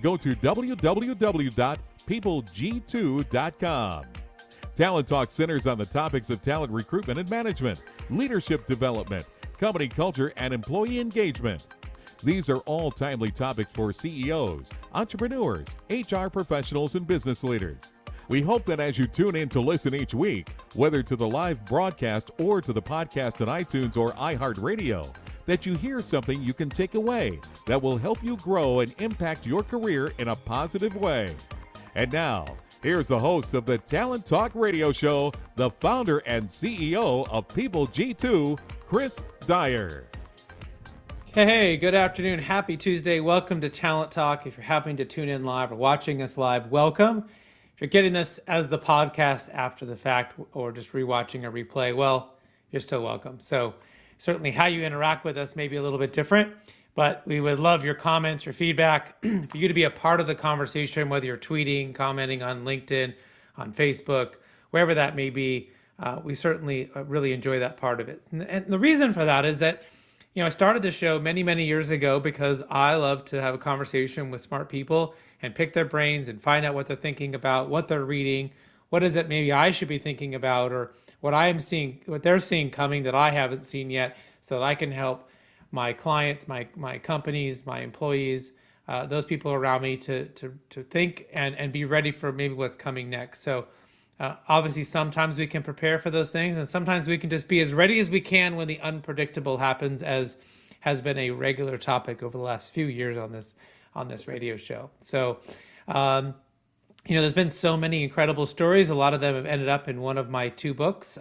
go to www.peopleg2.com. Talent Talk centers on the topics of talent recruitment and management, leadership development, company culture, and employee engagement. These are all timely topics for CEOs, entrepreneurs, HR professionals, and business leaders. We hope that as you tune in to listen each week, whether to the live broadcast or to the podcast on iTunes or iHeartRadio, that you hear something you can take away that will help you grow and impact your career in a positive way. And now, here's the host of the Talent Talk radio show, the founder and CEO of People G2, Chris Dyer. Hey, good afternoon. Happy Tuesday. Welcome to Talent Talk. If you're happening to tune in live or watching us live, welcome. If you're getting this as the podcast after the fact or just rewatching a replay, well, you're still welcome. So certainly how you interact with us may be a little bit different, but we would love your comments, your feedback, for you to be a part of the conversation, whether you're tweeting, commenting on LinkedIn, on Facebook, wherever that may be. We certainly really enjoy that part of it. And the reason for that is that, I started this show many, many years ago because I love to have a conversation with smart people and pick their brains and find out what they're thinking about, what they're reading, what is it maybe I should be thinking about, or what I am seeing, what they're seeing coming that I haven't seen yet, so that I can help my clients, my companies, my employees, those people around me to think and be ready for maybe what's coming next. So obviously sometimes we can prepare for those things, and sometimes we can just be as ready as we can when the unpredictable happens, as has been a regular topic over the last few years on this radio show. So there's been so many incredible stories. A lot of them have ended up in one of my two books,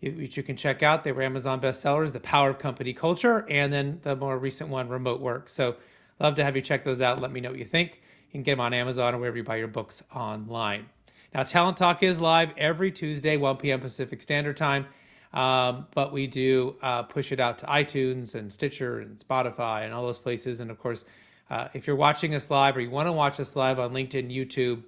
which you can check out. They were Amazon bestsellers, The Power of Company Culture, and then the more recent one, Remote Work. So love to have you check those out. Let me know what you think. You can get them on Amazon or wherever you buy your books online. Now, Talent Talk is live every Tuesday, 1 p.m. Pacific Standard Time, but we do push it out to iTunes and Stitcher and Spotify and all those places. And of course, if you're watching us live or you want to watch us live on LinkedIn, YouTube,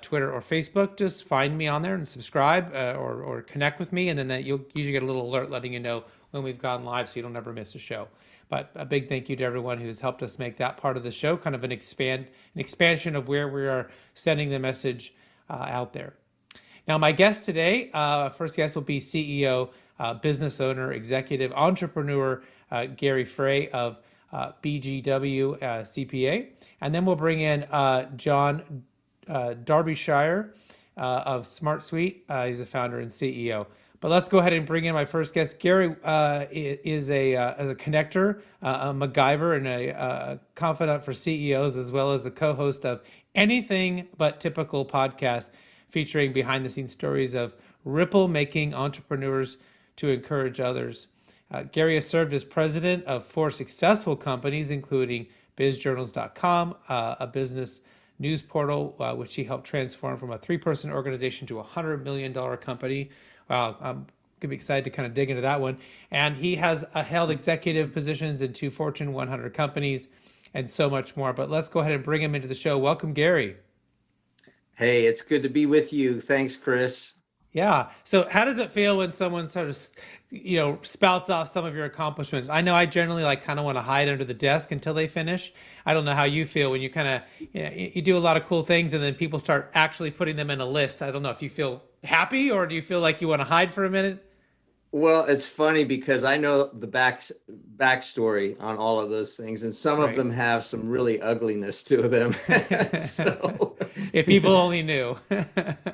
Twitter, or Facebook, just find me on there and subscribe or connect with me, and then you'll usually get a little alert letting you know when we've gone live, so you don't ever miss a show. But a big thank you to everyone who's helped us make that part of the show kind of an expansion of where we are sending the message out there. Now, my guest today, first guest will be CEO, business owner, executive, entrepreneur, Gary Frey of BGW CPA. And then we'll bring in Jon Darbyshire of Smart Suite. He's a founder and CEO. But let's go ahead and bring in my first guest. Gary is as a connector, a MacGyver, and a confidant for CEOs, as well as the co-host of Anything But Typical podcast, featuring behind-the-scenes stories of ripple-making entrepreneurs to encourage others. Gary has served as president of 4 successful companies, including bizjournals.com, a business news portal, which he helped transform from a 3-person organization to a $100 million company. Wow, I'm going to be excited to kind of dig into that one. And he has held executive positions in 2 Fortune 100 companies and so much more. But let's go ahead and bring him into the show. Welcome, Gary. Hey, it's good to be with you. Thanks, Chris. Yeah. So how does it feel when someone sort of, spouts off some of your accomplishments? I know I generally kind of want to hide under the desk until they finish. I don't know how you feel when you kind of, you do a lot of cool things and then people start actually putting them in a list. I don't know if you feel happy or do you feel like you want to hide for a minute? Well, it's funny because I know the backstory on all of those things, and some of them have some really ugliness to them. So if people only knew.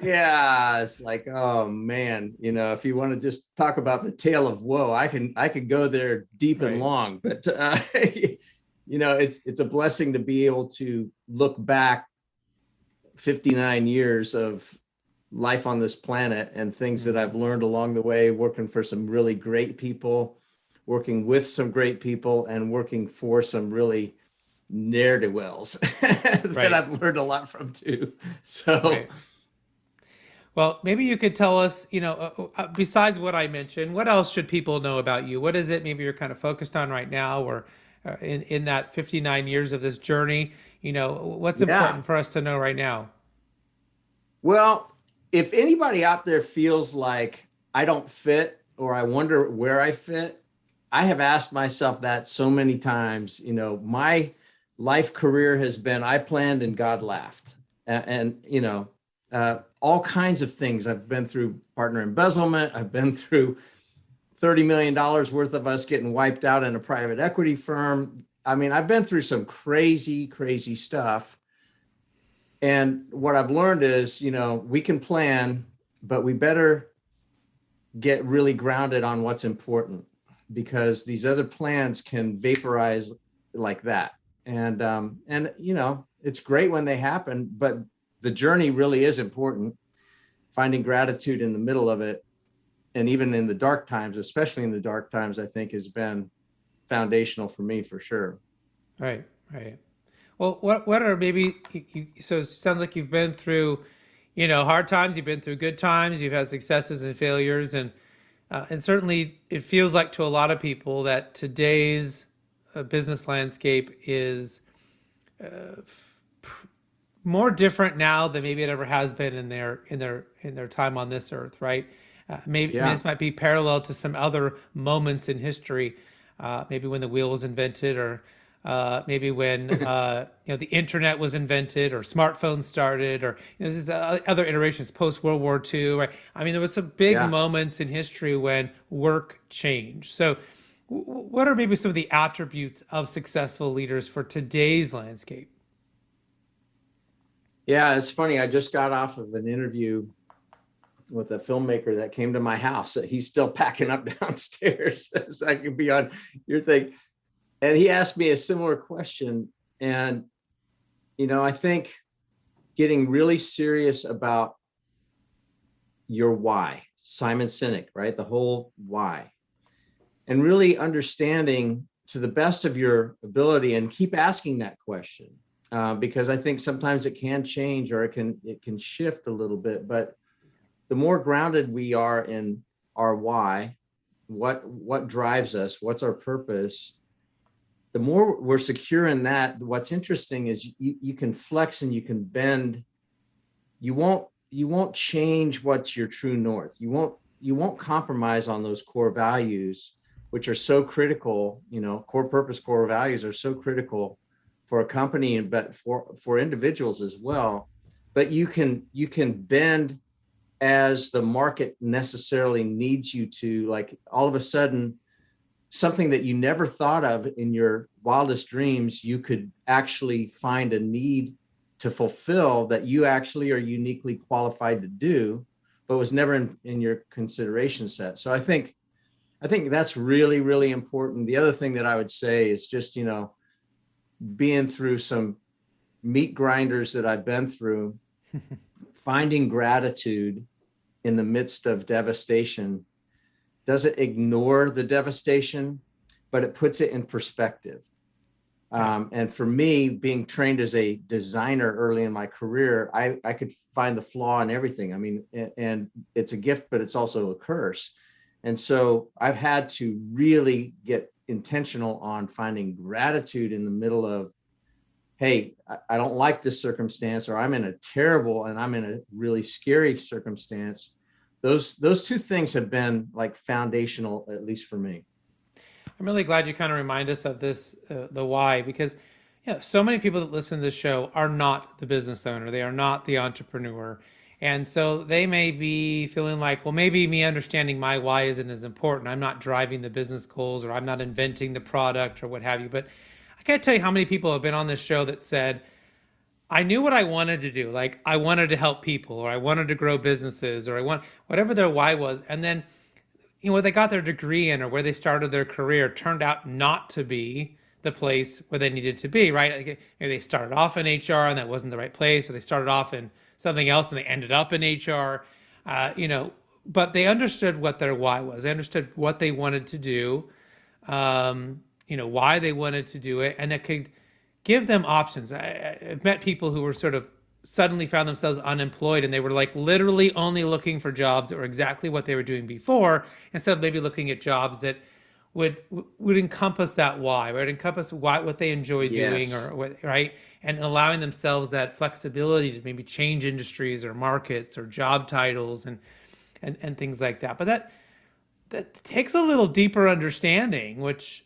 Yeah, it's like, oh man, if you want to just talk about the tale of woe, I could go there deep and long, but it's a blessing to be able to look back 59 years of life on this planet and things that I've learned along the way, working for some really great people, working with some great people, and working for some really ne'er-do-wells that I've learned a lot from too. So, well, maybe you could tell us, besides what I mentioned, what else should people know about you? What is it maybe you're kind of focused on right now, or in that 59 years of this journey? What's important for us to know right now? Well, if anybody out there feels like I don't fit or I wonder where I fit, I have asked myself that so many times. My life career has been, I planned and God laughed. And all kinds of things. I've been through partner embezzlement. I've been through $30 million worth of us getting wiped out in a private equity firm. I mean, I've been through some crazy, crazy stuff. And what I've learned is, we can plan, but we better get really grounded on what's important, because these other plans can vaporize like that. And it's great when they happen, but the journey really is important. Finding gratitude in the middle of it, and even in the dark times, especially in the dark times, I think has been foundational for me, for sure. Right. Well, what are maybe, so it sounds like you've been through, hard times, you've been through good times, you've had successes and failures, and certainly it feels like to a lot of people that today's business landscape is more different now than maybe it ever has been in their time on this earth, right? Maybe this might be parallel to some other moments in history, maybe when the wheel was invented, or maybe when the internet was invented, or smartphones started, or this is other iterations post World War II, right? I mean, there was some big moments in history when work changed. So, what are maybe some of the attributes of successful leaders for today's landscape? Yeah, it's funny. I just got off of an interview with a filmmaker that came to my house. He's still packing up downstairs, so I can be on your thing. And he asked me a similar question. And, I think getting really serious about your why, Simon Sinek, right? The whole why, and really understanding to the best of your ability, and keep asking that question. Because I think sometimes it can change, or it can shift a little bit, but the more grounded we are in our why, what drives us, what's our purpose, the more we're secure in that. What's interesting is you can flex and you can bend. You won't change what's your true north. You won't compromise on those core values, which are so critical. Core purpose, core values are so critical for a company, but for individuals as well. But you can bend as the market necessarily needs you to. Like, all of a sudden, something that you never thought of in your wildest dreams, you could actually find a need to fulfill that you actually are uniquely qualified to do, but was never in your consideration set. So I think that's really, really important. The other thing that I would say is just, being through some meat grinders that I've been through, finding gratitude in the midst of devastation doesn't ignore the devastation, but it puts it in perspective. And for me, being trained as a designer early in my career, I could find the flaw in everything. I mean, and it's a gift, but it's also a curse. And so I've had to really get intentional on finding gratitude in the middle of, hey, I don't like this circumstance, or I'm in a really scary circumstance. Those two things have been like foundational, at least for me. I'm really glad you kind of remind us of this, the why, because so many people that listen to this show are not the business owner. They are not the entrepreneur. And so they may be feeling like, well, maybe me understanding my why isn't as important. I'm not driving the business goals, or I'm not inventing the product, or what have you. But I can't tell you how many people have been on this show that said, I knew what I wanted to do. Like, I wanted to help people, or I wanted to grow businesses, or whatever their why was. And then, what they got their degree in, or where they started their career, turned out not to be the place where they needed to be, right? Like, they started off in HR and that wasn't the right place, or they started off in something else and they ended up in HR, but they understood what their why was. They understood what they wanted to do, why they wanted to do it, and it could give them options. I've met people who were sort of suddenly found themselves unemployed, and they were like literally only looking for jobs that were exactly what they were doing before, instead of maybe looking at jobs that would encompass that why, right? Encompass what they enjoy doing, or what, right? And allowing themselves that flexibility to maybe change industries or markets or job titles and things like that. But that takes a little deeper understanding, which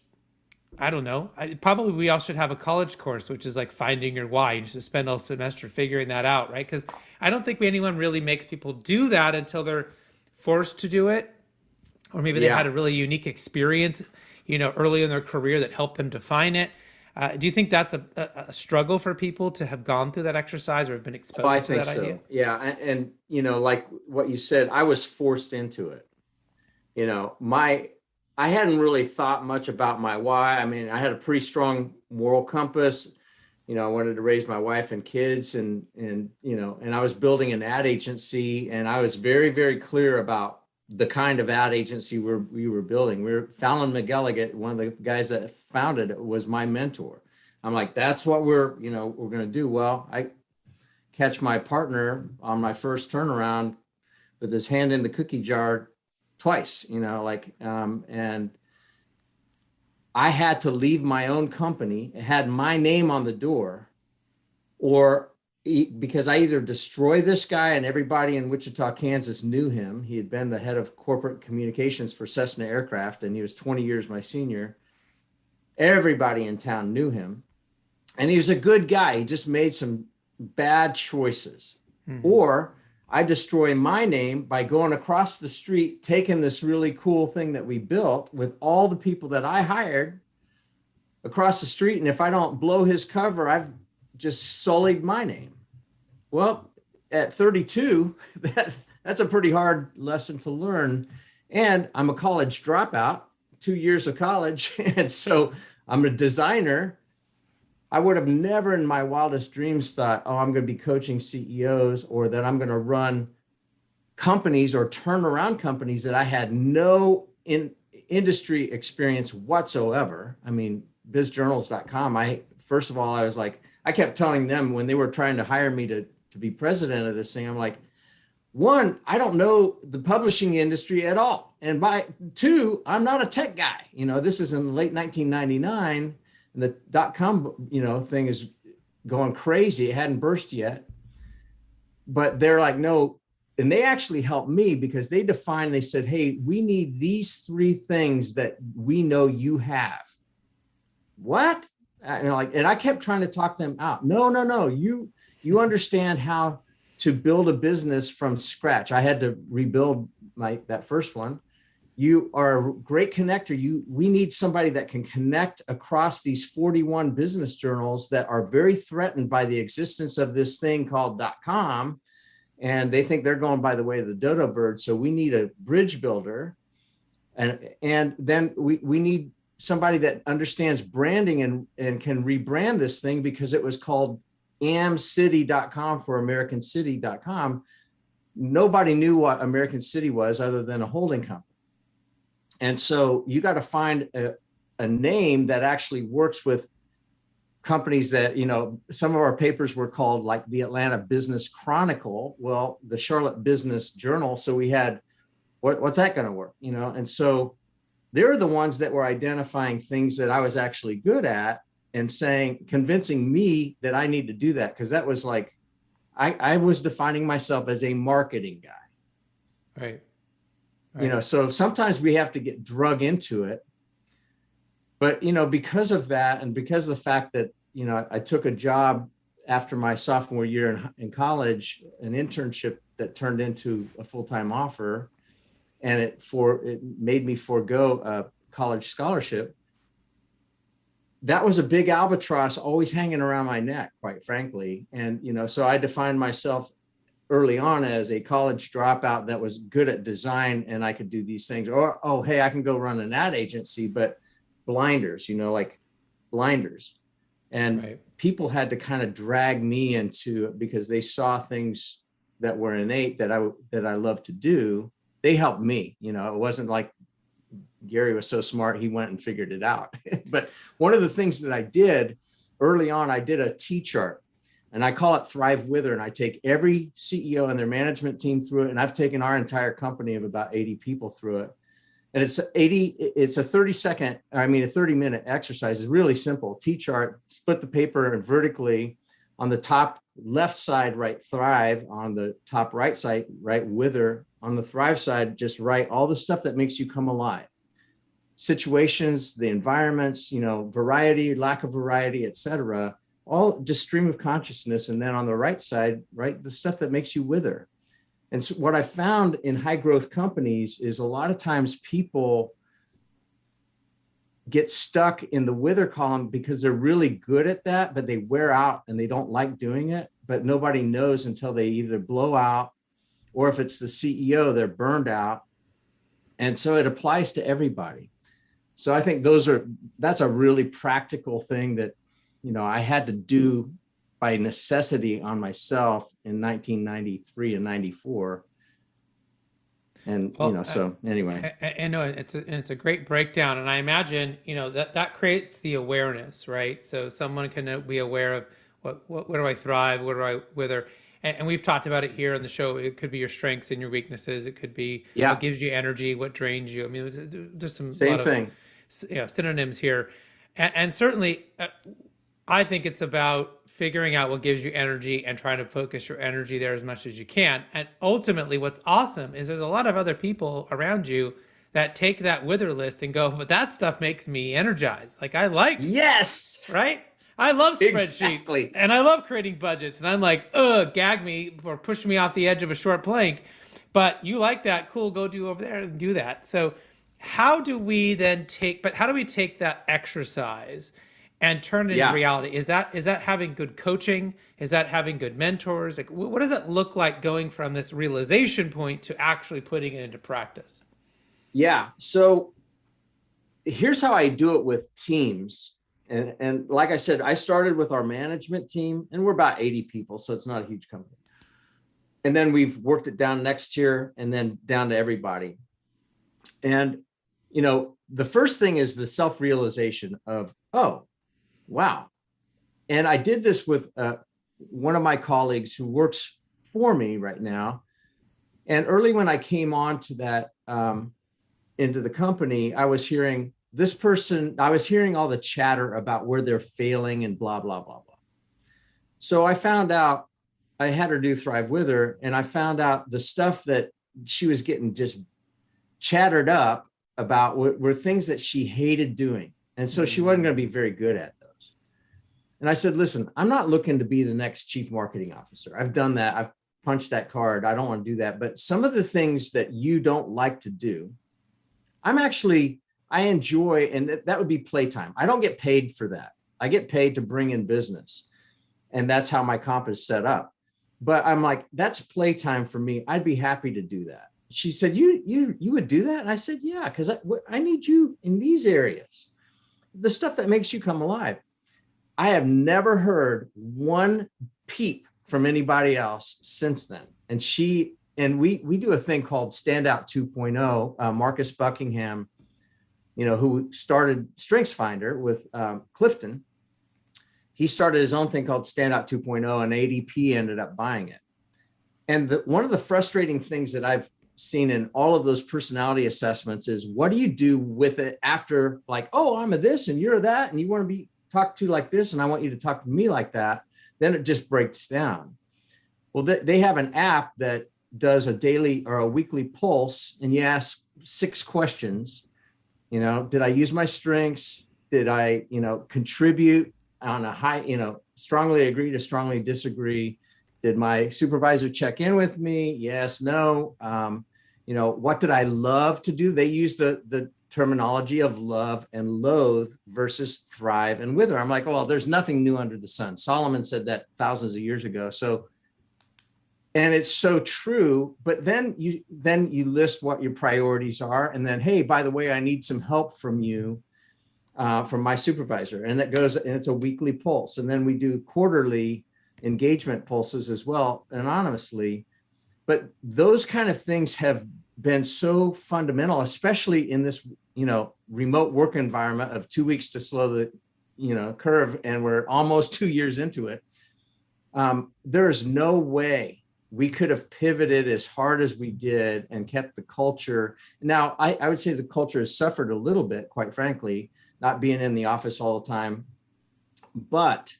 I don't know. Probably we all should have a college course, which is like finding your why. You should spend all semester figuring that out, right? Because I don't think anyone really makes people do that until they're forced to do it, or maybe they had Yeah. a really unique experience, early in their career that helped them define it. Do you think that's a struggle for people to have gone through that exercise or have been Oh, I exposed to think that idea? so. Yeah. And, like what you said, I was forced into it. You know, I hadn't really thought much about my why. I mean, I had a pretty strong moral compass. I wanted to raise my wife and kids and I was building an ad agency, and I was very, very clear about the kind of ad agency we were building. Fallon McElligott, one of the guys that founded it, was my mentor. I'm like, that's what we're going to do. Well, I catch my partner on my first turnaround with his hand in the cookie jar twice, and I had to leave my own company. It had my name on the door, or because I either destroy this guy, and everybody in Wichita, Kansas knew him. He had been the head of corporate communications for Cessna Aircraft, and he was 20 years my senior. Everybody in town knew him, and he was a good guy. He just made some bad choices. Or I destroy my name by going across the street, taking this really cool thing that we built with all the people that I hired across the street. And if I don't blow his cover, I've just sullied my name. Well, at 32, that's a pretty hard lesson to learn. And I'm a college dropout, 2 years of college. And so I'm a designer. I would have never in my wildest dreams thought, oh, I'm going to be coaching CEOs, or that I'm going to run companies or turn around companies that I had no industry experience whatsoever. I mean, bizjournals.com. First of all, I was like, I kept telling them when they were trying to hire me to be president of this thing, I'm like, one, I don't know the publishing industry at all. And by two, I'm not a tech guy. This is in late 1999. And the .com, thing is going crazy. It hadn't burst yet, but they're like, no. And they actually helped me because they said, hey, we need these three things that we know you have. What? And I kept trying to talk them out. No. You understand how to build a business from scratch. I had to rebuild that first one. You are a great connector. We need somebody that can connect across these 41 business journals that are very threatened by the existence of this thing called .com. And they think they're going by the way of the dodo bird. So we need a bridge builder. And then we need somebody that understands branding and can rebrand this thing, because it was called amcity.com for americancity.com. Nobody knew what American City was other than a holding company. And so you got to find a name that actually works with companies that, some of our papers were called like the Atlanta Business Chronicle, well, the Charlotte Business Journal. So we had, what's that going to work? And so they're the ones that were identifying things that I was actually good at and convincing me that I need to do that. Cause that was like, I was defining myself as a marketing guy. Right. So sometimes we have to get drug into it. But, because of that, and because of the fact that, I took a job after my sophomore year in college, an internship that turned into a full-time offer, and it made me forego a college scholarship. That was a big albatross always hanging around my neck, quite frankly. And, so I defined myself early on as a college dropout that was good at design, and I could do these things. Or, oh, hey, I can go run an ad agency, but blinders, like blinders. And Right. People had to kind of drag me into it because they saw things that were innate that I love to do. They helped me. It wasn't like Gary was so smart, he went and figured it out. But one of the things that I did early on, I did a T-chart. And I call it Thrive Wither. And I take every CEO and their management team through it. And I've taken our entire company of about 80 people through it. And it's a 30-minute exercise. It's really simple. T-chart, split the paper vertically. On the top left side, write Thrive. On the top right side, write Wither. On the Thrive side, just write all the stuff that makes you come alive. situations, the environments, variety, lack of variety, etc. All just stream of consciousness. And then on the right side, right, the stuff that makes you wither. And so what I found in high growth companies is a lot of times people get stuck in the wither column because they're really good at that, but they wear out and they don't like doing it, but nobody knows until they either blow out, or if it's the CEO, they're burned out. And so it applies to everybody. So I think that's a really practical thing that, I had to do by necessity on myself in 1993 and 94. And, so anyway. I know it's a great breakdown. And I imagine, that creates the awareness, right? So someone can be aware of where do I thrive? Where do I wither? And we've talked about it here on the show. It could be your strengths and your weaknesses. It could be what gives you energy, what drains you. I mean, there's some same thing. Synonyms here. And certainly, I think it's about figuring out what gives you energy and trying to focus your energy there as much as you can. And ultimately, what's awesome is there's a lot of other people around you that take that wither list and go, but that stuff makes me energized. Like I like, yes, right? I love spreadsheets exactly. And I love creating budgets. And I'm like, gag me or push me off the edge of a short plank. But you like that, cool, go do over there and do that. So how do we take that exercise and turn it into reality? Is that having good coaching? Is that having good mentors? Like, what does it look like going from this realization point to actually putting it into practice? Yeah. So here's how I do it with teams. And like I said, I started with our management team, and we're about 80 people, so it's not a huge company. And then we've worked it down next year and then down to everybody. And, the first thing is the self-realization of, oh, wow. And I did this with one of my colleagues who works for me right now. And early when I came on to that, into the company, I was hearing all the chatter about where they're failing and blah, blah, blah, blah. So I found out, I had her do Thrive with her, and I found out the stuff that she was getting just chattered up about were things that she hated doing. And so she wasn't going to be very good at those. And I said, listen, I'm not looking to be the next chief marketing officer. I've done that. I've punched that card. I don't want to do that. But some of the things that you don't like to do, I enjoy, and that would be playtime. I don't get paid for that. I get paid to bring in business. And that's how my comp is set up. But I'm like, that's playtime for me. I'd be happy to do that. She said, you would do that? And I said, yeah, because I need you in these areas, the stuff that makes you come alive. I have never heard one peep from anybody else since then. And we do a thing called Standout 2.0. Marcus Buckingham, who started StrengthsFinder with Clifton, he started his own thing called Standout 2.0, and ADP ended up buying it. And one of the frustrating things that I've seen in all of those personality assessments is, what do you do with it after, like, oh, I'm a this and you're a that, and you want to be talked to like this, and I want you to talk to me like that. Then it just breaks down. Well, they have an app that does a daily or a weekly pulse, and you ask 6 questions. Did I use my strengths? Did I, contribute on a high, strongly agree to strongly disagree? Did my supervisor check in with me? Yes, no. What did I love to do? They use the terminology of love and loathe versus thrive and wither. I'm like, well, there's nothing new under the sun. Solomon said that thousands of years ago. So, and it's so true. But then you list what your priorities are, and then, hey, by the way, I need some help from you, from my supervisor, and that goes, and it's a weekly pulse. And then we do quarterly engagement pulses as well, anonymously. But those kind of things have been so fundamental, especially in this, remote work environment of 2 weeks to slow the, curve, and we're almost 2 years into it. There's no way we could have pivoted as hard as we did and kept the culture. Now, I would say the culture has suffered a little bit, quite frankly, not being in the office all the time. But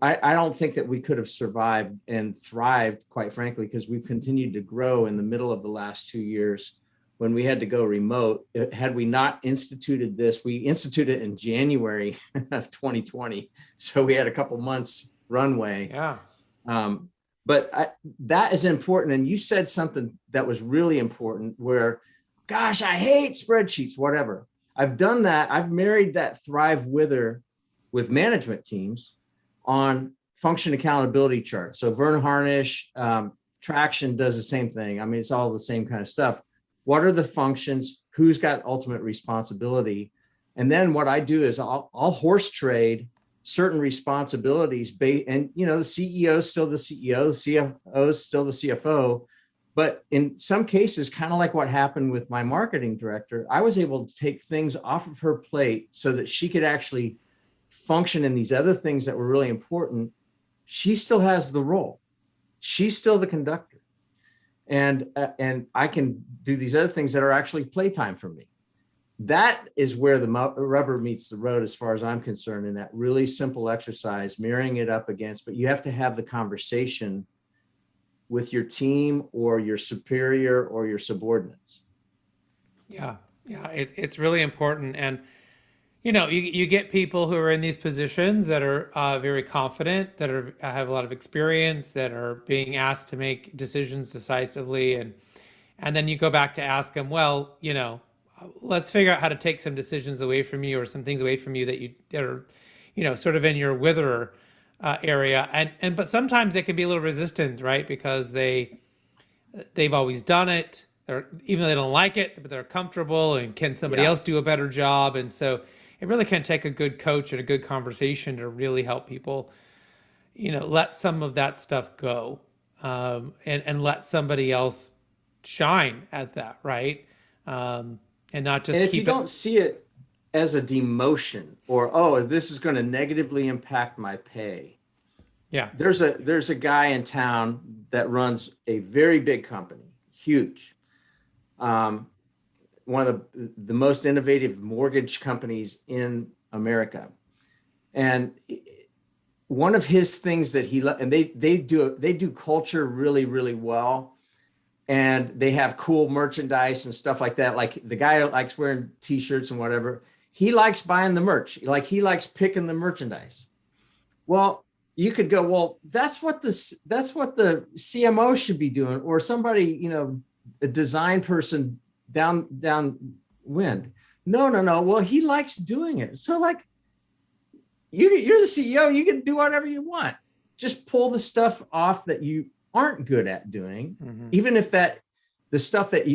I don't think that we could have survived and thrived, quite frankly, because we've continued to grow in the middle of the last 2 years when we had to go remote. Had we not instituted this, we instituted it in January of 2020. So we had a couple months runway. Yeah. That is important. And you said something that was really important where, gosh, I hate spreadsheets, whatever. I've done that. I've married that Thrive Wither with management teams on function accountability charts. So Vern Harnish, Traction does the same thing. I mean, it's all the same kind of stuff. What are the functions? Who's got ultimate responsibility? And then what I do is I'll horse trade certain responsibilities. And, the CEO is still the CEO, the CFO is still the CFO. But in some cases, kind of like what happened with my marketing director, I was able to take things off of her plate so that she could actually function in these other things that were really important. She still has the role. She's still the conductor. And I can do these other things that are actually playtime for me. That is where the rubber meets the road, as far as I'm concerned, in that really simple exercise, mirroring it up against, but you have to have the conversation with your team or your superior or your subordinates. Yeah. It's really important. And, you get people who are in these positions that are very confident, that have a lot of experience, that are being asked to make decisions decisively. And then you go back to ask them, well, let's figure out how to take some decisions away from you, or some things away from you that are, sort of in your wither area. But sometimes they can be a little resistant, right? Because they've always done it. Even though they don't like it, but they're comfortable, and can somebody else do a better job? And so it really can take a good coach and a good conversation to really help people, let some of that stuff go, and let somebody else shine at that, right? And not just. And if you don't see it as a demotion, or, this is going to negatively impact my pay. Yeah. There's a guy in town that runs a very big company, huge. One of the most innovative mortgage companies in America. And one of his things that they do culture really, really well. And they have cool merchandise and stuff like that. Like the guy likes wearing t-shirts and whatever. He likes buying the merch. Like he likes picking the merchandise. Well, you could go, well, that's what the CMO should be doing, or somebody, a design person downwind. No. Well, he likes doing it. So like you're the CEO, you can do whatever you want. Just pull the stuff off that you aren't good at doing, even if the stuff that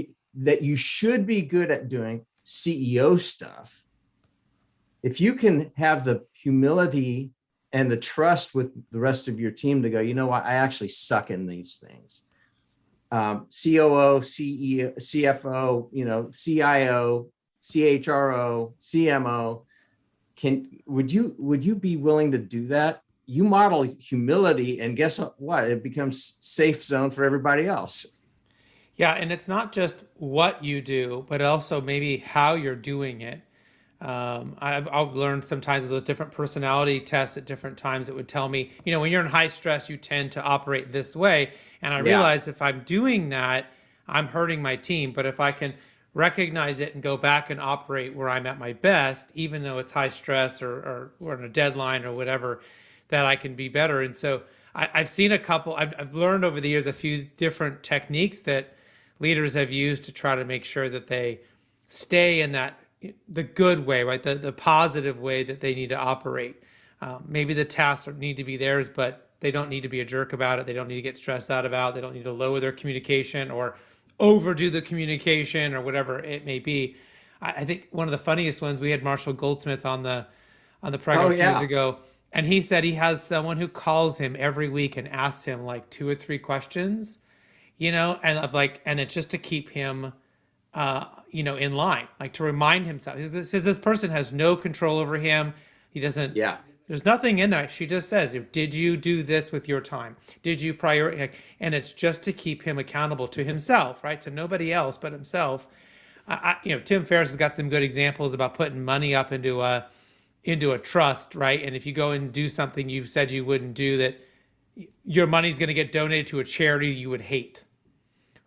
you should be good at doing, CEO stuff. If you can have the humility and the trust with the rest of your team to go, you know what, I actually suck in these things. COO, CEO, CFO, CIO, CHRO, CMO. Would you be willing to do that? You model humility, and guess what? It becomes safe zone for everybody else. Yeah, and it's not just what you do, but also maybe how you're doing it. I've learned sometimes of those different personality tests at different times that would tell me, when you're in high stress, you tend to operate this way. And I realized if I'm doing that, I'm hurting my team. But if I can recognize it and go back and operate where I'm at my best, even though it's high stress or we're on a deadline or whatever, that I can be better. And so I've seen I've learned over the years a few different techniques that leaders have used to try to make sure that they stay in the good way, right? The positive way that they need to operate. Maybe the tasks need to be theirs, but they don't need to be a jerk about it. They don't need to get stressed out about it. They don't need to lower their communication or overdo the communication or whatever it may be. I think one of the funniest ones, we had Marshall Goldsmith on the program a few years ago, and he said he has someone who calls him every week and asks him like 2 or 3 questions, and it's just to keep him in line, like to remind himself. This person has no control over him. He doesn't. Yeah. There's nothing in there. She just says, "Did you do this with your time? Did you prioritize?" And it's just to keep him accountable to himself, right? To nobody else but himself. Tim Ferriss has got some good examples about putting money up into a trust, right? And if you go and do something you said you wouldn't do, that your money's going to get donated to a charity you would hate,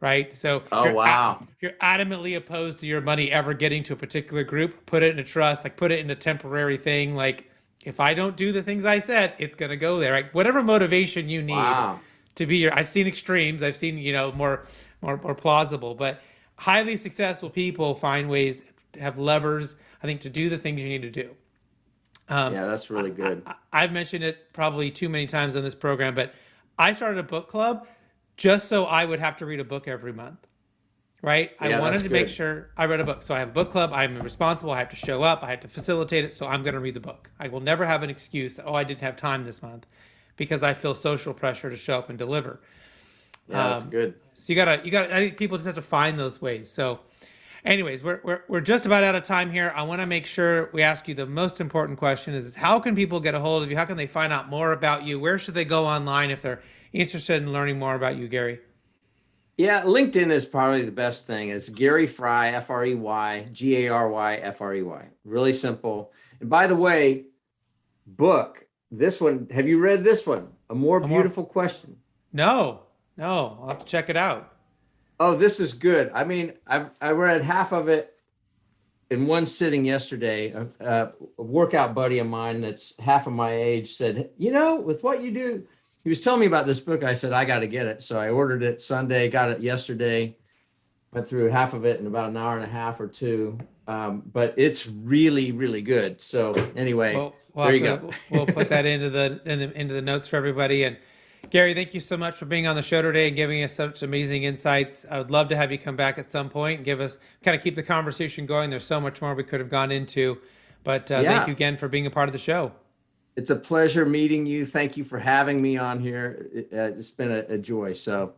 right? So Oh, wow. if you're adamantly opposed to your money ever getting to a particular group, put it in a trust, like put it in a temporary thing. Like if I don't do the things I said, it's going to go there, right? Whatever motivation you need Wow. to be I've seen extremes. I've seen, more plausible, but highly successful people find ways to have levers, I think, to do the things you need to do. Yeah, that's really good. I've mentioned it probably too many times on this program, but I started a book club just so I would have to read a book every month, right? I Yeah, wanted that's to make good. sure I read a book. So I have a book club. I'm responsible. I have to show up. I have to facilitate it. So I'm going to read the book. I will never have an excuse. Oh, I didn't have time this month, because I feel social pressure to show up and deliver. Yeah, that's good. So you gotta. I think people just have to find those ways. So, anyways, we're just about out of time here. I want to make sure we ask you the most important question: is how can people get a hold of you? How can they find out more about you? Where should they go online if they're interested in learning more about you, Gary? Yeah, LinkedIn is probably the best thing. It's Gary Frey, Frey, Gary Frey. Really simple. And by the way, book this one. Have you read this one? A More Beautiful Question. No, I'll have to check it out. Oh, this is good. I mean, I read half of it in one sitting yesterday. A workout buddy of mine that's half of my age said, with what you do, he was telling me about this book. I said, I got to get it. So I ordered it Sunday, got it yesterday, went through half of it in about an hour and a half or two. But it's really, really good. So anyway, there you go. We'll put that into the notes for everybody. And Gary, thank you so much for being on the show today and giving us such amazing insights. I would love to have you come back at some point and give us kind of keep the conversation going. There's so much more we could have gone into, but thank you again for being a part of the show. It's a pleasure meeting you. Thank you for having me on here. It's been a joy. So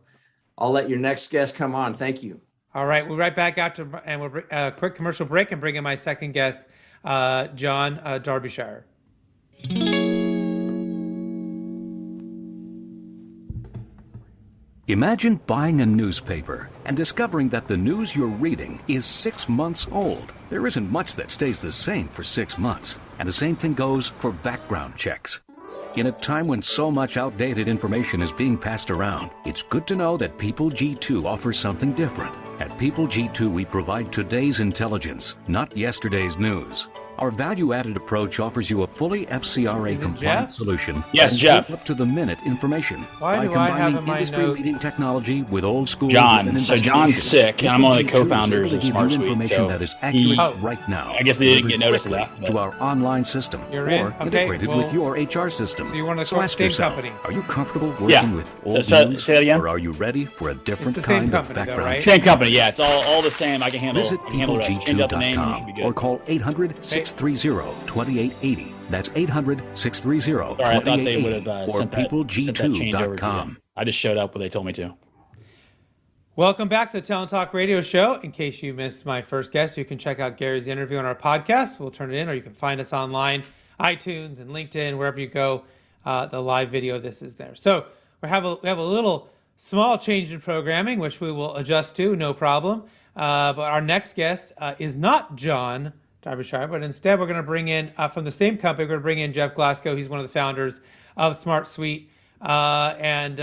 I'll let your next guest come on. Thank you. All right. We'll be right back after, and we'll a quick commercial break and bring in my second guest, Jon Darbyshire. Imagine buying a newspaper and discovering that the news you're reading is 6 months old. There isn't much that stays the same for 6 months, and the same thing goes for background checks. In a time when so much outdated information is being passed around, it's good to know that People G2 offers something different. At People G2, we provide today's intelligence, not yesterday's news. Our value-added approach offers you a fully FCRA-compliant solution. Yes, and Jeff. Up-to-the-minute information Why by do I have combining in my industry-leading notes technology with old-school John. So John's sick, and I'm one of the co-founders of Smart SmartSuite. information So that is accurate Oh. right now. I guess they didn't get delivered notice of quickly that, but- to our online system You're in? or Okay, integrated well, with your HR system. so you're one of the So ask same yourself, company. are you comfortable working Yeah. with old So- news, say that again? or are you ready for a different It's the same kind company, of though, background right? check? Same company, yeah. It's all the same. I can handle. Visit I can handle the rest. Change out the name, and you should be peopleg2.com good. or call 800-630-2880. That's 800-630-2880 Sorry, I thought they would have or sent that change over to peopleg2.com. them. I just showed up when they told me to. Welcome back to the Talent Talk Radio Show. In case you missed my first guest, you can check out Gary's interview on our podcast. We'll turn it in, or you can find us online, iTunes and LinkedIn, wherever you go. The live video of this is there. So we have a little small change in programming, which we will adjust to, no problem. But our next guest is not Jon Darbyshire, but instead we're going to bring in, from the same company, we're going to bring in Jeff Glasgow. He's one of the founders of SmartSuite. And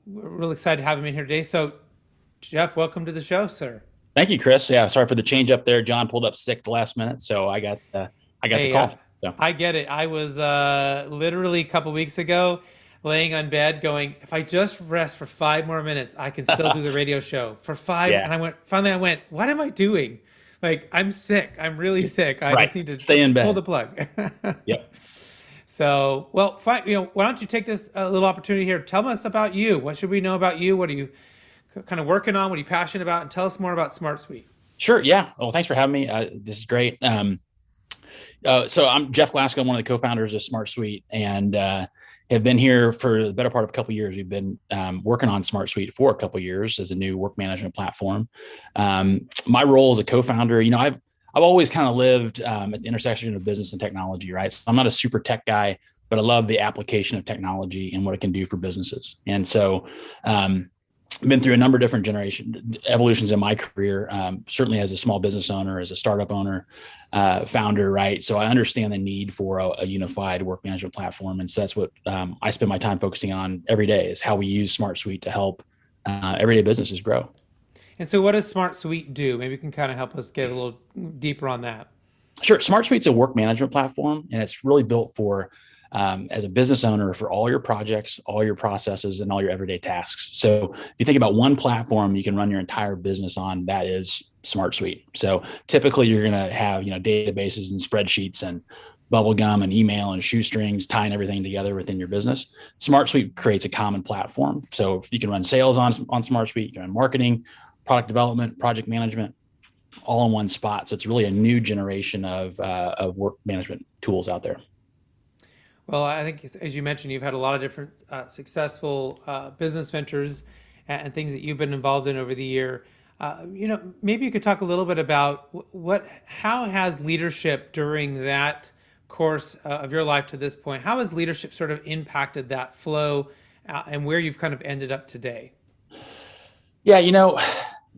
we're really excited to have him in here today. So Jeff, welcome to the show, sir. Thank you, Chris. Yeah, sorry for the change up there. John pulled up sick the last minute, so I got the call. So. I get it. I was literally a couple weeks ago laying on bed going, if I just rest for 5 more minutes, I can still do the radio show for 5. Yeah. And I went, what am I doing? Like, I'm sick. I'm really sick. I just need to stay in bed. Pull the plug. Yep. So, well, fine. Why don't you take this little opportunity here? Tell us about you. What should we know about you? What are you kind of working on? What are you passionate about? And tell us more about SmartSuite. Sure. Yeah. Well, thanks for having me. This is great. So I'm Jeff Glasgow, one of the co-founders of SmartSuite, and have been here for the better part of a couple of years. We've been working on SmartSuite for a couple of years as a new work management platform. My role as a co-founder, I've always kind of lived at the intersection of business and technology, right? So I'm not a super tech guy, but I love the application of technology and what it can do for businesses. And so I've been through a number of different evolutions in my career, certainly as a small business owner, as a startup owner, founder, right? So I understand the need for a unified work management platform. And so that's what I spend my time focusing on every day, is how we use SmartSuite to help everyday businesses grow. And so what does Smart Suite do? Maybe you can kind of help us get a little deeper on that. Sure. Smart Suite's a work management platform, and it's really built for, as a business owner, for all your projects, all your processes, and all your everyday tasks. So if you think about one platform you can run your entire business on, that is Smart Suite. So typically you're going to have, databases and spreadsheets and bubblegum and email and shoestrings tying everything together within your business. Smart Suite creates a common platform. So you can run sales on Smart Suite, you can run marketing, product development, project management, all in one spot. So it's really a new generation of work management tools out there. Well, I think, as you mentioned, you've had a lot of different successful business ventures and things that you've been involved in over the year. Maybe you could talk a little bit about how has leadership during that course of your life to this point, how has leadership sort of impacted that flow and where you've kind of ended up today? Yeah,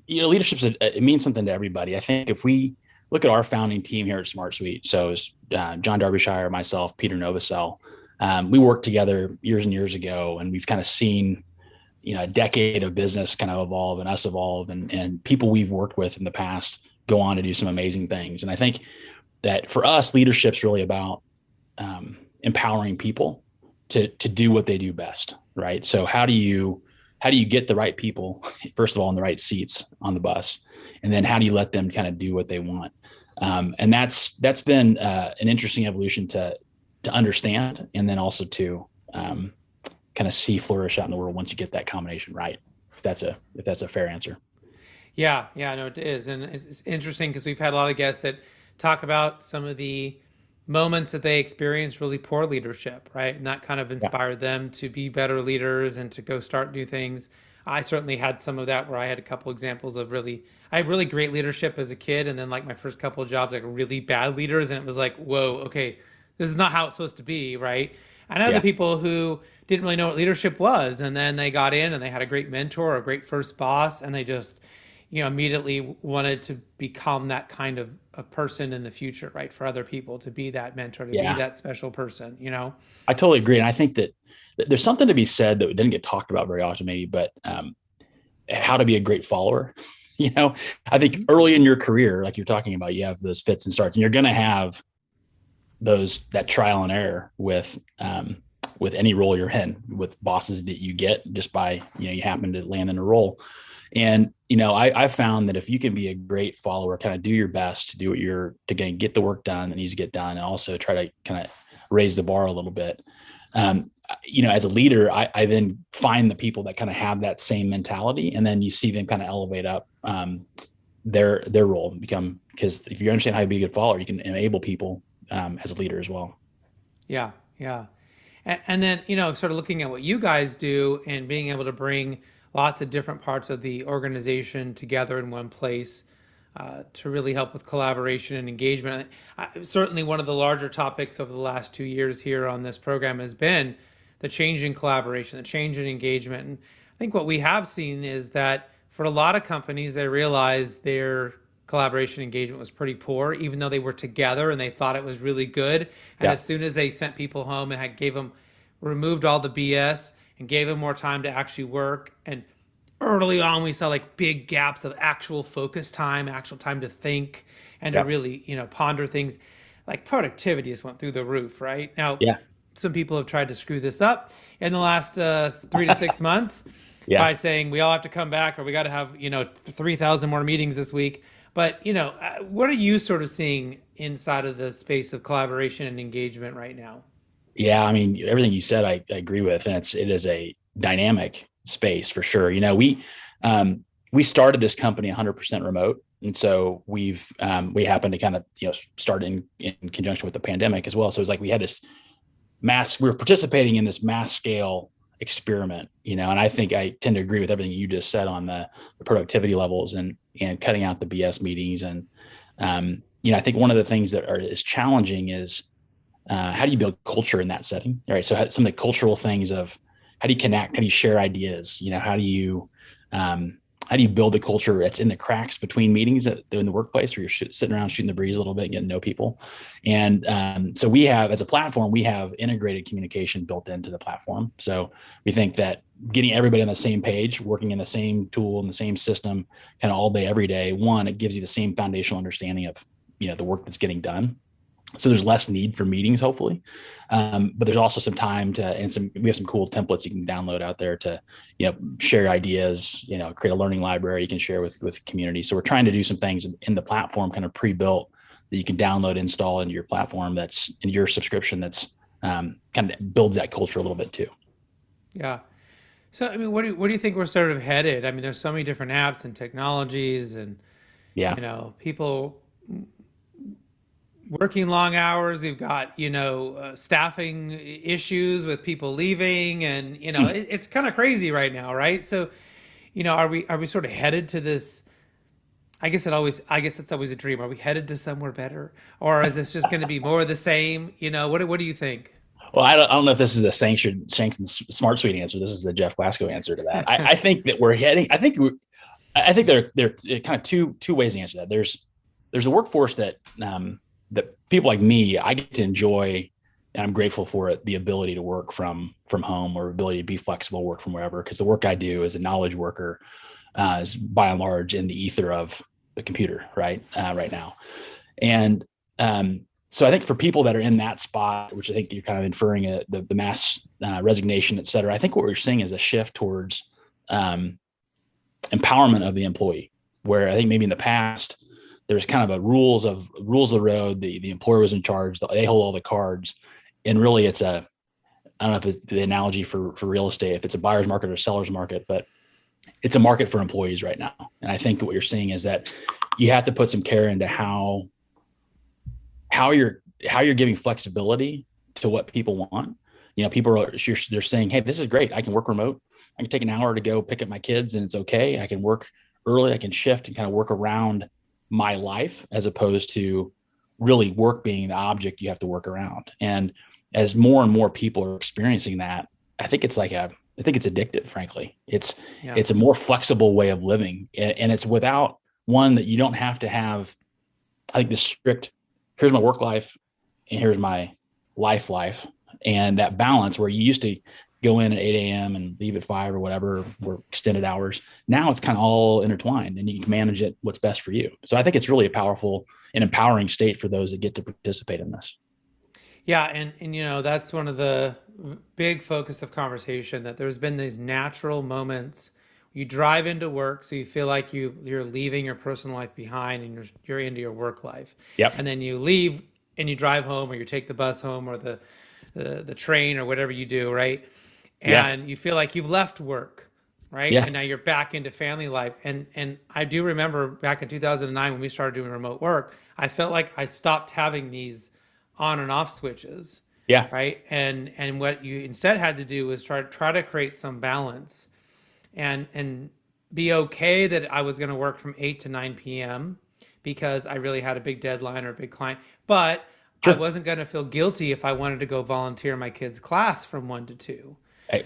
leadership, it means something to everybody. I think if we look at our founding team here at Smart Suite, so it's Jon Darbyshire, myself, Peter Novosel, we worked together years and years ago, and we've kind of seen, a decade of business kind of evolve and us evolve, and people we've worked with in the past go on to do some amazing things. And I think that for us, leadership's really about empowering people to do what they do best, right? So how do you get the right people, first of all, in the right seats on the bus? And then how do you let them kind of do what they want? And that's been an interesting evolution to understand, and then also to kind of see flourish out in the world once you get that combination right. If that's a fair answer. Yeah, no, it is. And it's interesting because we've had a lot of guests that talk about some of the moments that they experienced really poor leadership, right? And that kind of inspired them to be better leaders and to go start new things. I certainly had some of that where I had a couple examples of I had really great leadership as a kid. And then like my first couple of jobs, like really bad leaders. And it was like, whoa, okay, this is not how it's supposed to be, right? I know the people who didn't really know what leadership was. And then they got in and they had a great mentor, a great first boss, and they just, immediately wanted to become that kind of a person in the future, right? For other people, to be that mentor, to be that special person, I totally agree. And I think that there's something to be said that didn't get talked about very often, maybe, but how to be a great follower. I think early in your career, like you're talking about, you have those fits and starts, and you're going to have that trial and error with any role you're in, with bosses that you get just by, you happen to land in a role. And, I found that if you can be a great follower, kind of do your best to do to get the work done that needs to get done, and also try to kind of raise the bar a little bit. As a leader, I then find the people that kind of have that same mentality, and then you see them kind of elevate up their role and become, because if you understand how to be a good follower, you can enable people as a leader as well. Yeah. And then, sort of looking at what you guys do and being able to bring lots of different parts of the organization together in one place to really help with collaboration and engagement. Certainly one of the larger topics over the last 2 years here on this program has been the change in collaboration, the change in engagement. And I think what we have seen is that for a lot of companies, they realized their collaboration engagement was pretty poor, even though they were together and they thought it was really good. And as soon as they sent people home and removed all the BS and gave them more time to actually work. And early on, we saw like big gaps of actual focus time, actual time to think and to really, ponder things. Like productivity just went through the roof, right? Now, some people have tried to screw this up in the last 3 to 6 months by saying we all have to come back, or we got to have, 3,000 more meetings this week. But, what are you sort of seeing inside of the space of collaboration and engagement right now? Yeah, I mean, everything you said, I agree with, and it is a dynamic space for sure. We started this company 100% remote, and so we happened to kind of start in conjunction with the pandemic as well. So it's like we had this we were participating in this mass scale experiment, and I think I tend to agree with everything you just said on the productivity levels and cutting out the BS meetings. And I think one of the things that is challenging is how do you build culture in that setting? All right. So some of the cultural things of how do you connect? How do you share ideas? How do you build the culture that's in the cracks between meetings in the workplace, where you're sitting around shooting the breeze a little bit, getting to know people. And so we have, as a platform, we have integrated communication built into the platform. So we think that getting everybody on the same page, working in the same tool and the same system kind of all day, every day. One, it gives you the same foundational understanding of, the work that's getting done. So there's less need for meetings, hopefully. But there's also some time we have some cool templates you can download out there to, share ideas, create a learning library you can share with community. So we're trying to do some things in the platform kind of pre-built that you can download, install into your platform that's in your subscription that's kind of builds that culture a little bit too. Yeah. So, I mean, what do you think we're sort of headed? I mean, there's so many different apps and technologies and, people working long hours. We've got, staffing issues with people leaving and, it's kind of crazy right now. Right. So, are we sort of headed to this? I guess it's always a dream. Are we headed to somewhere better, or is this just going to be more of the same? What do you think? Well, I don't know if this is a sanctioned Smart Suite answer. This is the Jeff Glasgow answer to that. I think that we're heading. I think there are kind of two ways to answer that. There's a workforce that people like me, I get to enjoy, and I'm grateful for it, the ability to work from home or ability to be flexible, work from wherever, because the work I do as a knowledge worker is by and large in the ether of the computer right now. And so I think for people that are in that spot, which I think you're kind of inferring the mass resignation, et cetera, I think what we're seeing is a shift towards empowerment of the employee, where I think maybe in the past, there's kind of a rules of the road. The employer was in charge. They hold all the cards. And really I don't know if it's the analogy for real estate, if it's a buyer's market or a seller's market, but it's a market for employees right now. And I think what you're seeing is that you have to put some care into how you're giving flexibility to what people want. They're saying, hey, this is great. I can work remote. I can take an hour to go pick up my kids and it's okay. I can work early. I can shift and kind of work around my life as opposed to really work being the object you have to work around. And as more and more people are experiencing that, I think it's addictive, frankly. It's a more flexible way of living. And it's without one that you don't have to have, I think, this strict, here's my work life and here's my life. And that balance where you used to go in at 8 a.m. and leave at 5 or whatever, or extended hours. Now it's kind of all intertwined and you can manage it what's best for you. So I think it's really a powerful and empowering state for those that get to participate in this. Yeah. And that's one of the big focus of conversation, that there's been these natural moments. You drive into work, so you feel like you're leaving your personal life behind and you're into your work life. Yep. And then you leave and you drive home, or you take the bus home, or the train, or whatever you do, right? And you feel like you've left work, right? Yeah. And now you're back into family life. And I do remember back in 2009 when we started doing remote work, I felt like I stopped having these on and off switches. Yeah. Right. And what you instead had to do was try to create some balance and be okay that I was going to work from 8 to 9 p.m. because I really had a big deadline or a big client. But sure, I wasn't going to feel guilty if I wanted to go volunteer my kids' class from 1 to 2.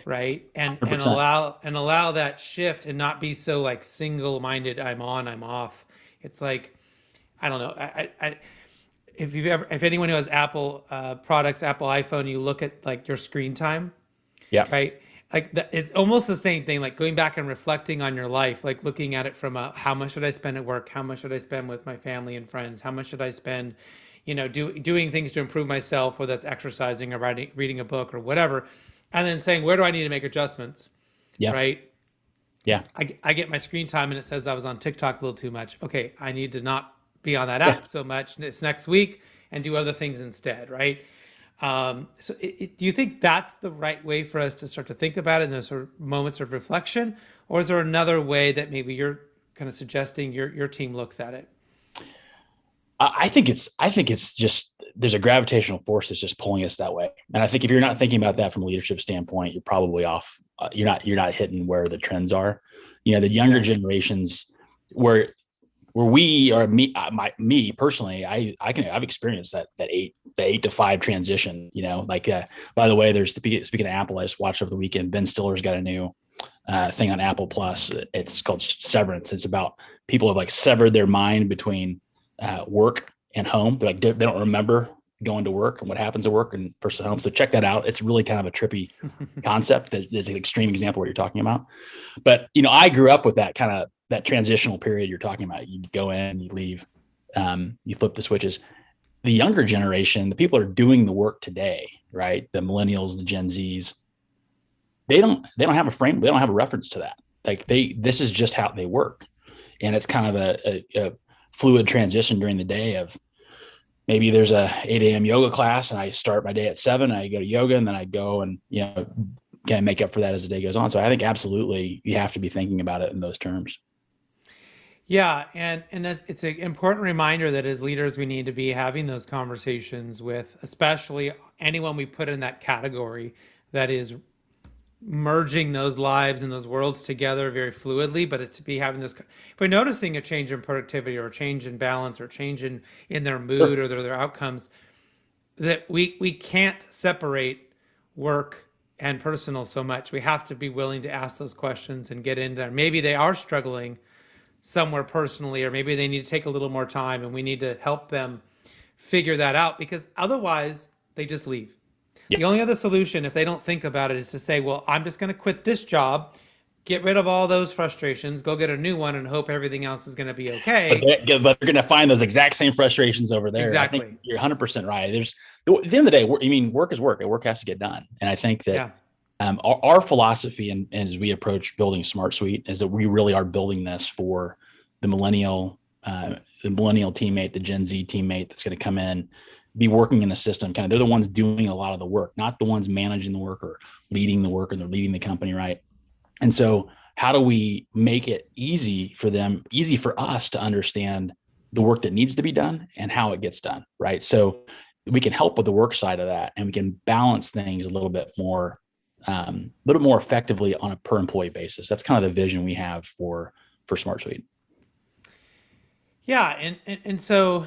Right. And allow that shift and not be so like single-minded. I'm on, I'm off. It's like, I don't know. If anyone who has Apple products, Apple iPhone, you look at like your screen time. Yeah. Right. Like it's almost the same thing, like going back and reflecting on your life, like looking at it from how much should I spend at work? How much should I spend with my family and friends? How much should I spend, doing things to improve myself, whether that's exercising or reading a book or whatever. And then saying, where do I need to make adjustments? Yeah. Right. Yeah. I get my screen time and it says I was on TikTok a little too much. Okay. I need to not be on that app so much. It's next week and do other things instead. Right. So do you think that's the right way for us to start to think about it in those sort of moments of reflection? Or is there another way that maybe you're kind of suggesting your team looks at it? I think it's just, there's a gravitational force that's just pulling us that way. And I think if you're not thinking about that from a leadership standpoint, you're probably off. You're not hitting where the trends are. The younger generations where we are, me personally, I've experienced that 8 to 5 transition, by the way, there's speaking of Apple, I just watched over the weekend, Ben Stiller's got a new thing on Apple Plus. It's called Severance. It's about people have like severed their mind between work and home. They're like, they don't remember going to work and what happens at work and personal home. So check that out. It's really kind of a trippy concept that is an extreme example of what you're talking about. But, I grew up with that kind of that transitional period you're talking about. You go in, you leave, you flip the switches. The younger generation, the people that are doing the work today, right? The millennials, the Gen Zs, they don't have a frame. They don't have a reference to that. Like this is just how they work. And it's kind of a fluid transition during the day of maybe there's a 8 a.m. yoga class and I start my day at 7, I go to yoga and then I go and, kind of make up for that as the day goes on. So I think absolutely you have to be thinking about it in those terms. Yeah. And it's an important reminder that as leaders, we need to be having those conversations with, especially anyone we put in that category that is merging those lives and those worlds together very fluidly, but it's to be having this, if we're noticing a change in productivity or a change in balance or change in their mood or their outcomes, that we can't separate work and personal so much. We have to be willing to ask those questions and get in there. Maybe they are struggling somewhere personally, or maybe they need to take a little more time and we need to help them figure that out, because otherwise they just leave. Yeah. The only other solution, if they don't think about it, is to say, well, I'm just going to quit this job, get rid of all those frustrations, go get a new one and hope everything else is going to be okay. But they're going to find those exact same frustrations over there. Exactly. I think you're 100% right. At the end of the day, work is work. Work has to get done. And I think that our philosophy and as we approach building Smart Suite is that we really are building this for the millennial teammate, the Gen Z teammate that's going to come in, be working in the system. Kind of, they're the ones doing a lot of the work, not the ones managing the work or leading the work, and they're leading the company, right? And so how do we make it easy for them, easy for us to understand the work that needs to be done and how it gets done, right? So we can help with the work side of that, and we can balance things a little bit more effectively on a per employee basis. That's kind of the vision we have for Smart Suite. Yeah. And so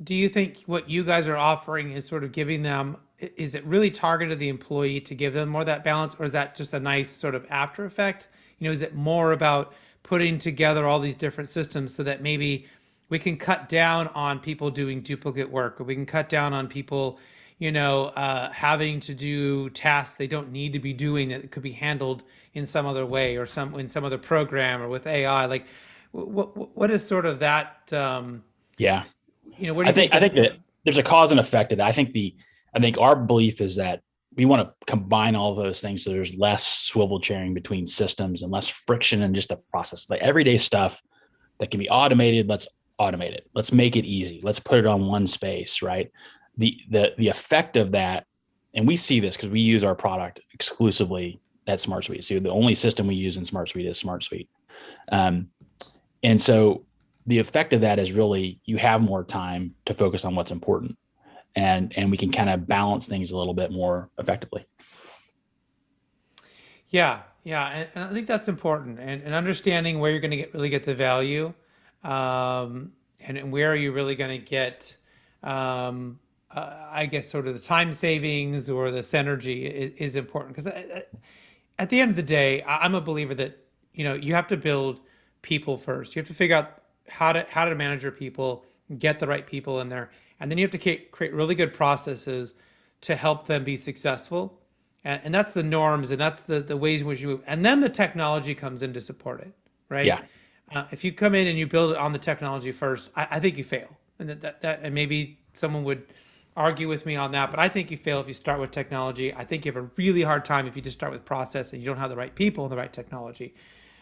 do you think what you guys are offering is sort of giving them, is it really targeted the employee to give them more of that balance, or is that just a nice sort of after effect? Is it more about putting together all these different systems so that maybe we can cut down on people doing duplicate work, or we can cut down on people, having to do tasks they don't need to be doing that could be handled in some other way or in some other program or with AI? Like, what is sort of that? Yeah. What do you think? I think that there's a cause and effect to that. I think our belief is that we want to combine all of those things so there's less swivel chairing between systems and less friction in just the process. Like everyday stuff that can be automated, let's automate it. Let's make it easy. Let's put it on one space, right? The effect of that, and we see this because we use our product exclusively at Smart Suite. So the only system we use in Smart Suite is Smart Suite. And so the effect of that is really you have more time to focus on what's important, and we can kind of balance things a little bit more effectively. Yeah. And I think that's important, and understanding where you're going to really get the value, and where are you really going to get, I guess, sort of the time savings or the synergy is important. Because at the end of the day, I'm a believer that, you have to build people first. You have to figure out how to manage your people, get the right people in there. And then you have to create really good processes to help them be successful. And that's the norms, and that's the ways in which you move. And then the technology comes in to support it, right? Yeah. If you come in and you build it on the technology first, I think you fail. And and maybe someone would argue with me on that, but I think you fail if you start with technology. I think you have a really hard time if you just start with process and you don't have the right people and the right technology.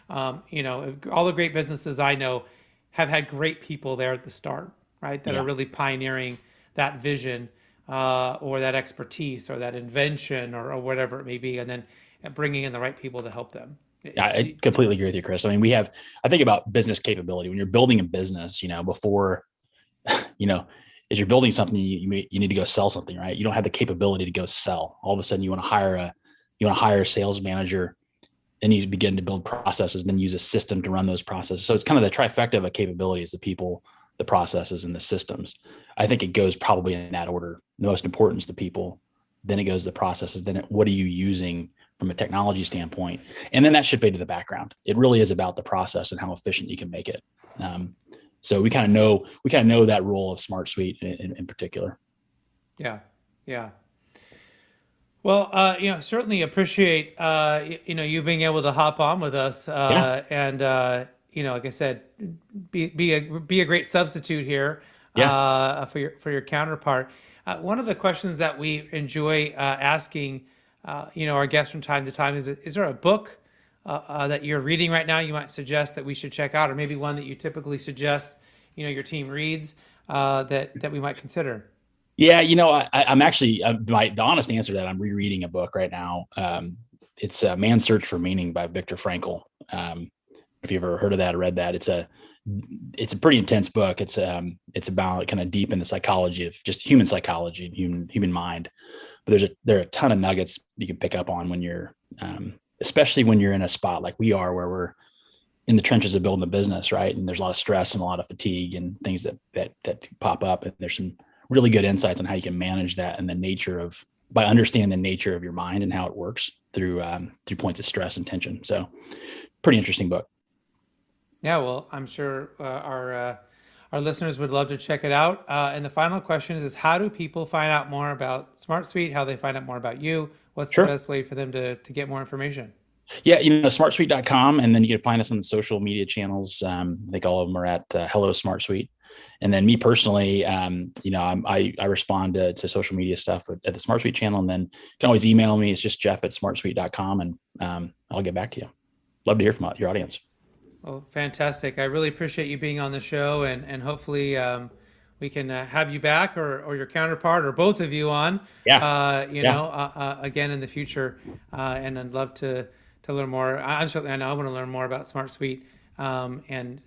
All the great businesses I know have had great people there at the start, right? That are really pioneering that vision, or that expertise or that invention or whatever it may be, and then bringing in the right people to help them. Yeah, I completely agree with you, Chris. I mean, I think about business capability. When you're building a business, before, as you're building something, you need to go sell something, right? You don't have the capability to go sell. All of a sudden you want to hire a sales manager, then you begin to build processes, then use a system to run those processes. So it's kind of the trifecta of a capability is the people, the processes, and the systems. I think it goes probably in that order. The most important is the people, then it goes the processes, then what are you using from a technology standpoint? And then that should fade to the background. It really is about the process and how efficient you can make it. So we kind of know that role of Smart Suite in particular. Yeah. Yeah. Well, certainly appreciate, you being able to hop on with us, and like I said, be a great substitute here, for your counterpart. One of the questions that we enjoy asking, our guests from time to time is there a book that you're reading right now you might suggest that we should check out, or maybe one that you typically suggest, your team reads that we might consider? Yeah, I'm actually the honest answer to that, I'm rereading a book right now. It's Man's Search for Meaning by Viktor Frankl. If you've ever heard of that or read that, it's a pretty intense book. It's about kind of deep in the psychology of just human psychology and human mind. But there are a ton of nuggets you can pick up on when you're, especially when you're in a spot like we are, where we're in the trenches of building a business, right? And there's a lot of stress and a lot of fatigue and things that pop up. And there's some really good insights on how you can manage that, and by understanding the nature of your mind and how it works through points of stress and tension. So pretty interesting book. Yeah, well, I'm sure our listeners would love to check it out. And the final question is how do people find out more about Smart Suite? How they find out more about you? What's the best way for them to get more information? Yeah, smartsuite.com, and then you can find us on the social media channels. I think all of them are at Hello Smart Suite. And then me personally, I respond to social media stuff at the Smart Suite channel, and then you can always email me. It's just jeff@smartsuite.com, and I'll get back to you. Love to hear from your audience. Well, fantastic. I really appreciate you being on the show, and hopefully we can have you back or your counterpart or both of you on, again in the future. And I'd love to learn more. I know I want to learn more about Smart Suite. And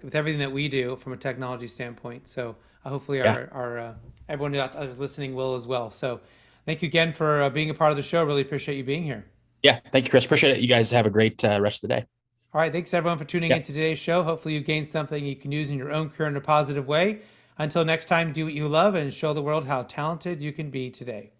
with everything that we do from a technology standpoint. So hopefully our everyone out there listening will as well. So thank you again for being a part of the show. Really appreciate you being here. Yeah. Thank you, Chris. Appreciate it. You guys have a great rest of the day. All right. Thanks everyone for tuning in to today's show. Hopefully you gained something you can use in your own career in a positive way. Until next time, do what you love and show the world how talented you can be today.